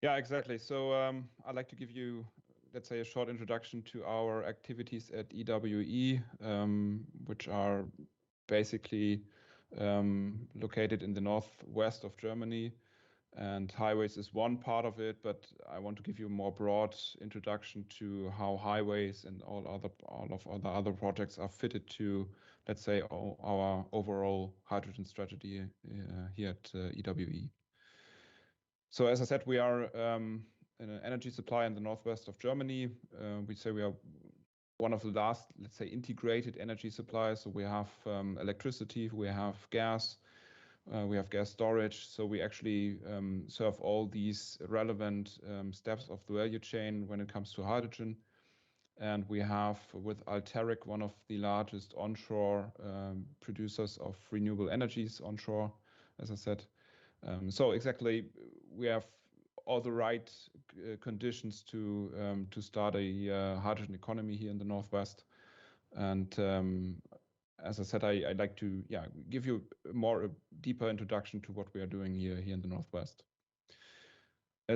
Yeah, exactly. So I'd like to give you, let's say, a short introduction to our activities at EWE, which are basically located in the northwest of Germany. And highways is one part of it, but I want to give you a more broad introduction to how highways and all of the other projects are fitted to, let's say, our overall hydrogen strategy here at EWE. So as I said, we are an energy supplier in the northwest of Germany. We say we are one of the last, let's say, integrated energy suppliers. So we have electricity, we have gas storage. So we actually serve all these relevant steps of the value chain when it comes to hydrogen. And we have with Alteric one of the largest onshore producers of renewable energies onshore, as I said. So exactly, we have all the right conditions to start a hydrogen economy here in the Northwest. And as I said, I'd like to give you a deeper introduction to what we are doing here in the Northwest.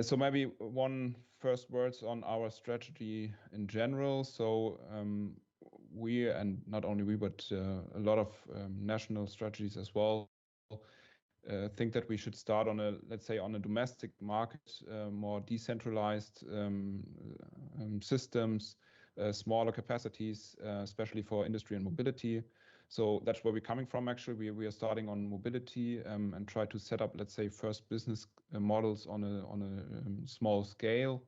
So maybe one first words on our strategy in general. So we, and not only we, but a lot of national strategies as well, think that we should start on let's say, on a domestic market, more decentralized systems, smaller capacities, especially for industry and mobility. So that's where we're coming from. Actually, we are starting on mobility and try to set up, let's say, first business models on a small scale,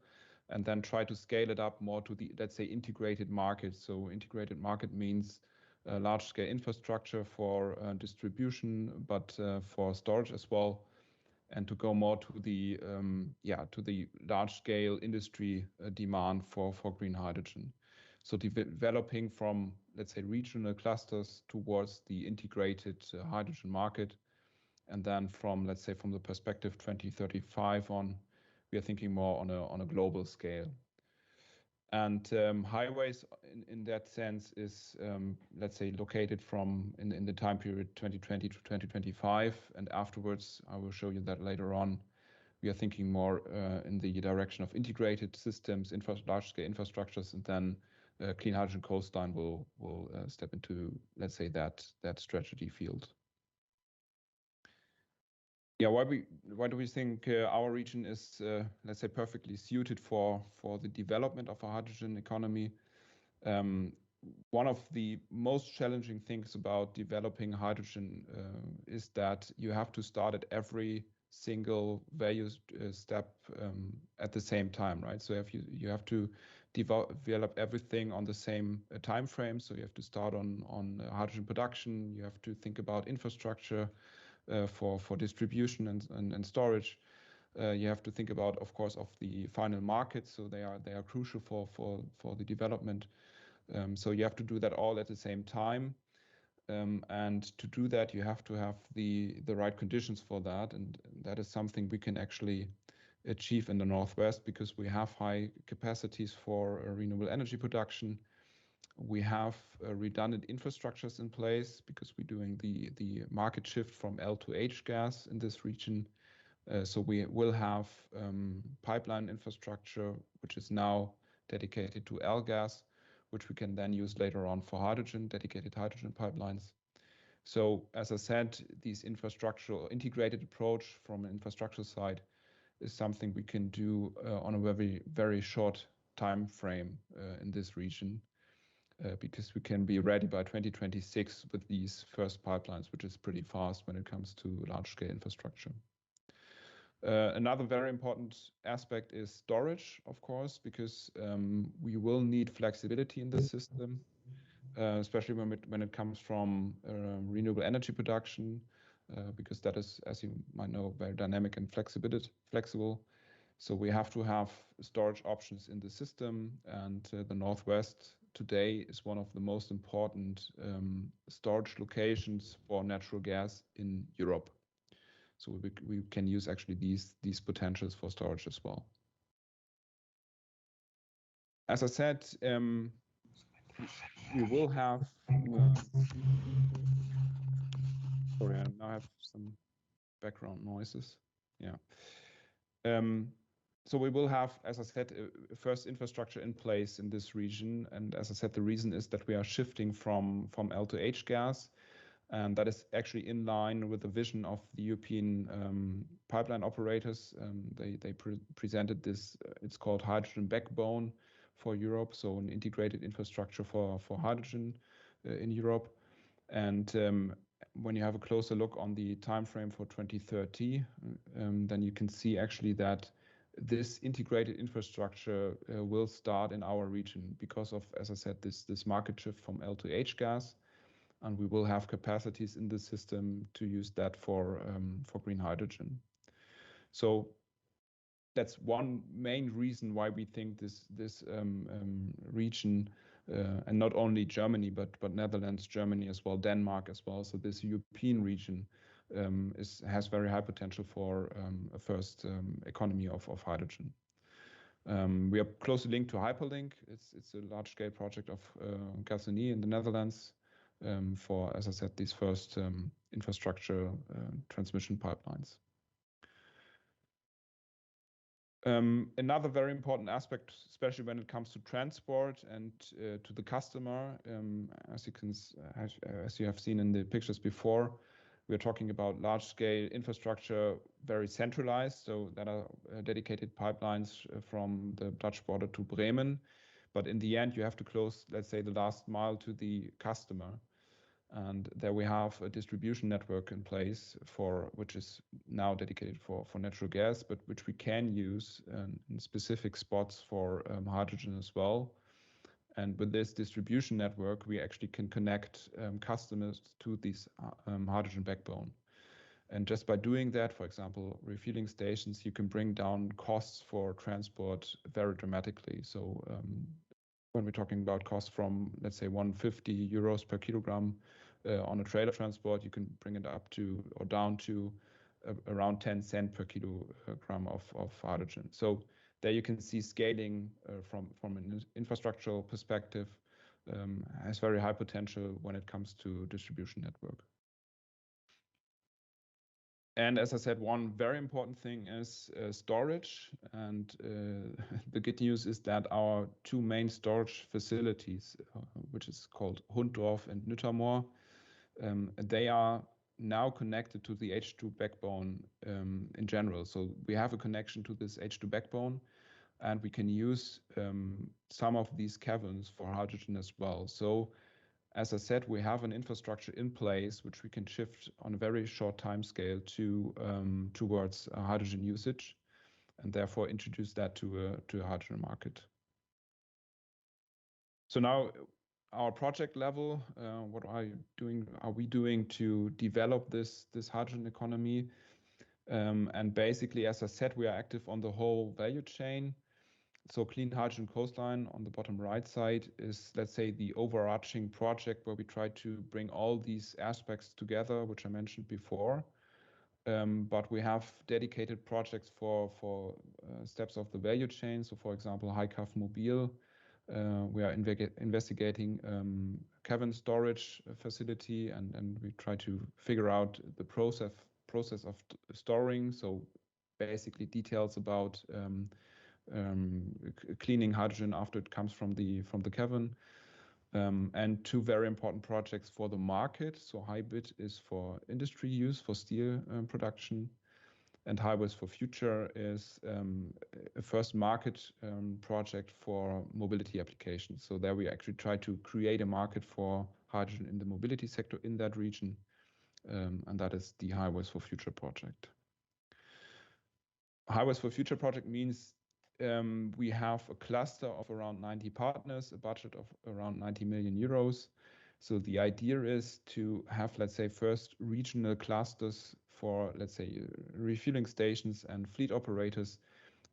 and then try to scale it up more to the, let's say, integrated market. So integrated market means large-scale infrastructure for distribution, but for storage as well, and to go more to the large-scale industry demand for green hydrogen. So developing from, let's say, regional clusters towards the integrated hydrogen market, and then from, let's say, from the perspective 2035 on, we are thinking more on a global scale. And highways in that sense is, let's say, located from in the time period 2020 to 2025. And afterwards, I will show you that later on. We are thinking more in the direction of integrated systems, large-scale infrastructures, and then Clean Hydrogen Coastline will step into, let's say, that strategy field. Yeah, why do we think our region is, let's say, perfectly suited for the development of a hydrogen economy? One of the most challenging things about developing hydrogen is that you have to start at every single value step at the same time, right? So if you have to develop everything on the same time frame. So you have to start on hydrogen production. You have to think about infrastructure for distribution and storage. You have to think about, of course, of the final market. So they are crucial for the development. So you have to do that all at the same time. And to do that, you have to have the right conditions for that. And that is something we can actually achieve in the Northwest because we have high capacities for renewable energy production. We have redundant infrastructures in place because we're doing the market shift from L to H gas in this region. So we will have pipeline infrastructure, which is now dedicated to L gas, which we can then use later on for hydrogen, dedicated hydrogen pipelines. So as I said, these infrastructural integrated approach from an infrastructure side is something we can do on a very, very short time frame in this region. Because we can be ready by 2026 with these first pipelines, which is pretty fast when it comes to large-scale infrastructure. Another very important aspect is storage, of course, because we will need flexibility in the system, especially when it comes from renewable energy production, because that is, as you might know, very dynamic and flexible. So we have to have storage options in the system, and the Northwest today is one of the most important storage locations for natural gas in Europe. So we can use actually these potentials for storage as well. As I said, we will have. Sorry, I now have some background noises. Yeah. So we will have, as I said, first infrastructure in place in this region. And as I said, the reason is that we are shifting from L to H gas. And that is actually in line with the vision of the European pipeline operators. They presented this, it's called hydrogen backbone for Europe, so an integrated infrastructure for hydrogen in Europe. And when you have a closer look on the time frame for 2030, then you can see actually that this integrated infrastructure will start in our region because of, as I said, this market shift from L to H gas, and we will have capacities in the system to use that for green hydrogen. So that's one main reason why we think this region, and not only Germany but Netherlands, Germany as well, Denmark as well. So this European region has very high potential for a first economy of hydrogen. We are closely linked to Hyperlink. It's a large-scale project of Gasunie in the Netherlands for, as I said, these first infrastructure transmission pipelines. Another very important aspect, especially when it comes to transport and to the customer, as you have seen in the pictures before, we are talking about large-scale infrastructure, very centralized. So that are dedicated pipelines from the Dutch border to Bremen. But in the end, you have to close, let's say, the last mile to the customer. And there we have a distribution network in place which is now dedicated for natural gas, but which we can use in specific spots for hydrogen as well. And with this distribution network, we actually can connect customers to this hydrogen backbone. And just by doing that, for example, refueling stations, you can bring down costs for transport very dramatically. So when we're talking about costs from, let's say, 150 euros per kilogram on a trailer transport, you can bring it up to or down to around 10 cents per kilogram of hydrogen. So there you can see scaling from an infrastructural perspective has very high potential when it comes to distribution network. And as I said, one very important thing is storage. And the good news is that our two main storage facilities, which is called Hunddorf and Nüttermoor, they are now connected to the H2 backbone in general. So we have a connection to this H2 backbone, and we can use some of these caverns for hydrogen as well. So as I said, we have an infrastructure in place which we can shift on a very short time scale towards hydrogen usage, and therefore introduce that to a hydrogen market. So now, our project level, what are we doing to develop this hydrogen economy? And basically, as I said, we are active on the whole value chain. So Clean Hydrogen Coastline on the bottom right side is, let's say, the overarching project where we try to bring all these aspects together, which I mentioned before. But we have dedicated projects for steps of the value chain. So, for example, HyCAV Mobil, we are investigating cavern storage facility, and we try to figure out the process of storing. So basically details about cleaning hydrogen after it comes from the cavern. And two very important projects for the market. So HYBIT is for industry use, for steel production, and Highways for Future is a first market project for mobility applications. So there we actually try to create a market for hydrogen in the mobility sector in that region, and that is the Highways for Future project. Highways for Future project means we have a cluster of around 90 partners, a budget of around 90 million euros. So the idea is to have, let's say, first regional clusters for, let's say, refueling stations and fleet operators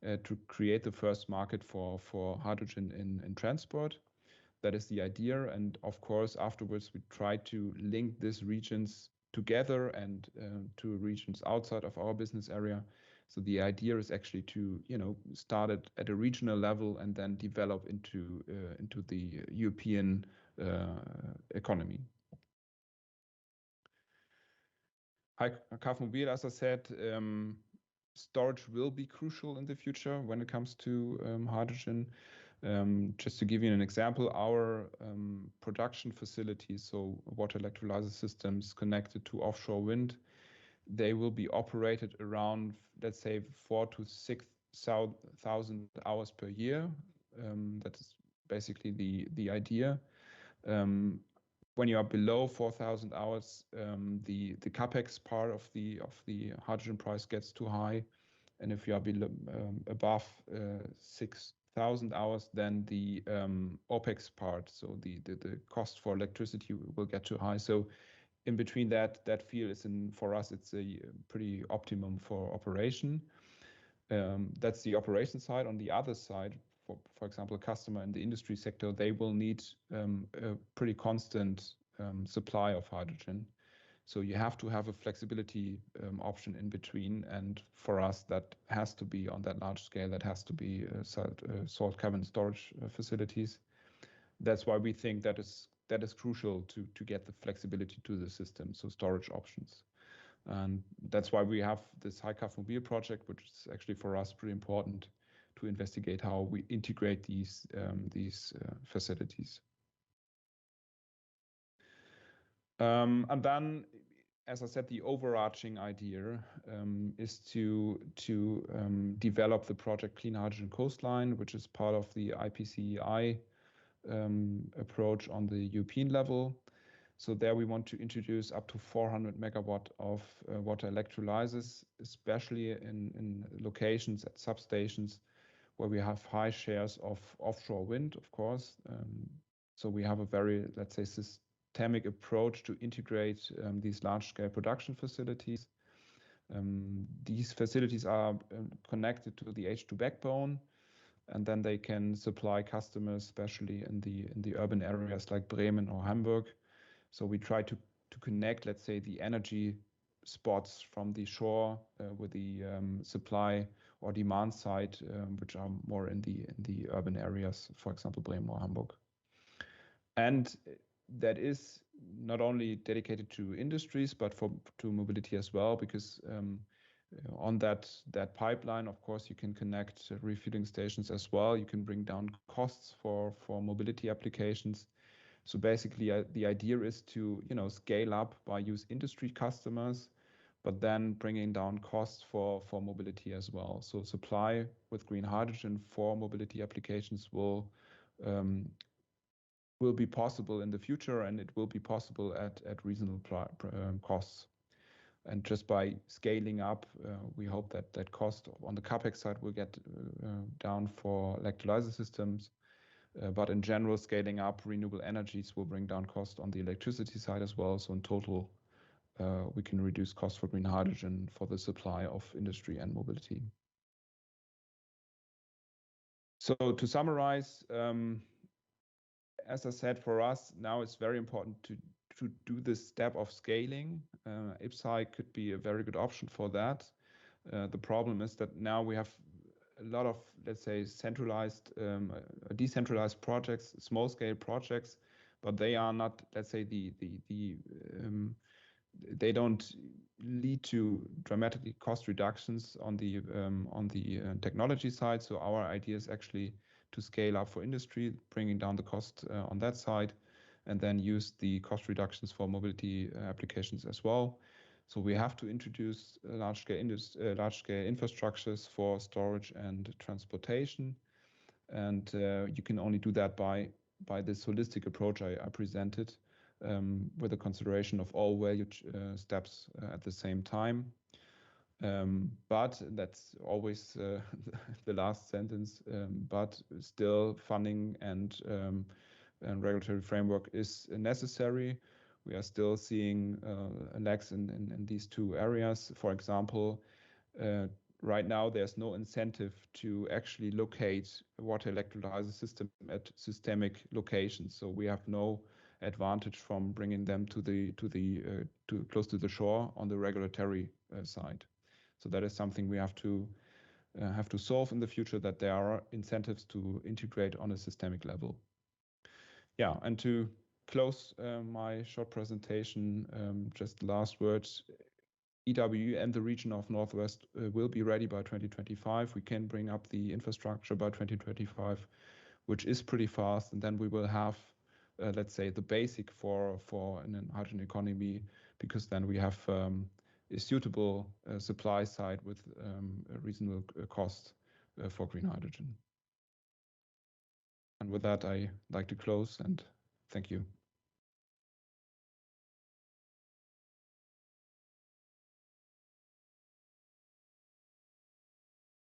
to create the first market for hydrogen in transport. That is the idea. And of course, afterwards, we try to link these regions together and to regions outside of our business area. So the idea is actually to, start it at a regional level and then develop into the European economy. HyCAV Mobil, as I said, storage will be crucial in the future when it comes to hydrogen. Just to give you an example, our production facilities, so water electrolyzer systems connected to offshore wind, they will be operated around, let's say, 4,000 to 6,000 hours per year. That is basically the idea. When you are below 4,000 hours, the capex part of the hydrogen price gets too high, and if you are below, above 6,000 hours, then the OPEX part, so the cost for electricity will get too high. So in between that field is for us, it's a pretty optimum for operation. That's the operation side. On the other side, for example, a customer in the industry sector, they will need a pretty constant supply of hydrogen. So you have to have a flexibility option in between, and for us, that has to be on that large scale. That has to be salt cavern storage facilities. That's why we think that is crucial to get the flexibility to the system, so storage options. And that's why we have this HyCAV project, which is actually for us pretty important to investigate how we integrate these facilities. And then, as I said, the overarching idea is to develop the project Clean Hydrogen Coastline, which is part of the IPCEI approach on the European level. So there we want to introduce up to 400 megawatt of water electrolyzers, especially in locations at substations where we have high shares of offshore wind, of course. So we have a very, let's say, systemic approach to integrate these large-scale production facilities. These facilities are connected to the H2 backbone, and then they can supply customers, especially in the urban areas like Bremen or Hamburg. So we try to connect, let's say, the energy spots from the shore with the supply or demand side, which are more in the urban areas, for example, Bremen or Hamburg. And that is not only dedicated to industries, but to mobility as well, because on that pipeline, of course, you can connect refueling stations as well. You can bring down costs for mobility applications. So basically, the idea is to scale up by use industry customers, but then bringing down costs for mobility as well. So supply with green hydrogen for mobility applications will be possible in the future, and it will be possible at reasonable costs. And just by scaling up, we hope that cost on the capex side will get down for electrolyzer systems. But in general, scaling up renewable energies will bring down cost on the electricity side as well. So in total, we can reduce costs for green hydrogen for the supply of industry and mobility. So to summarize, as I said, for us now it's very important to do this step of scaling. IPCEI could be a very good option for that. The problem is that now we have a lot of, let's say, decentralized projects, small scale projects, but they are not, let's say, they don't lead to dramatic cost reductions on the technology side. So our idea is actually to scale up for industry, bringing down the cost on that side, and then use the cost reductions for mobility applications as well. So we have to introduce large-scale infrastructures for storage and transportation, and you can only do that by this holistic approach I presented, with the consideration of all value steps at the same time. But that's always the last sentence. But still, funding and regulatory framework is necessary. We are still seeing lags in these two areas. For example, right now there's no incentive to actually locate a water electrolyzer system at systemic locations. So we have no advantage from bringing them to close to the shore on the regulatory side. So that is something we have to solve in the future, that there are incentives to integrate on a systemic level. Yeah, and to close my short presentation, just last words. EWE and the region of Northwest will be ready by 2025. We can bring up the infrastructure by 2025, which is pretty fast, and then we will have, let's say, the basic for an hydrogen economy, because then we have a suitable supply side with a reasonable cost for green hydrogen. And with that, I like to close and thank you.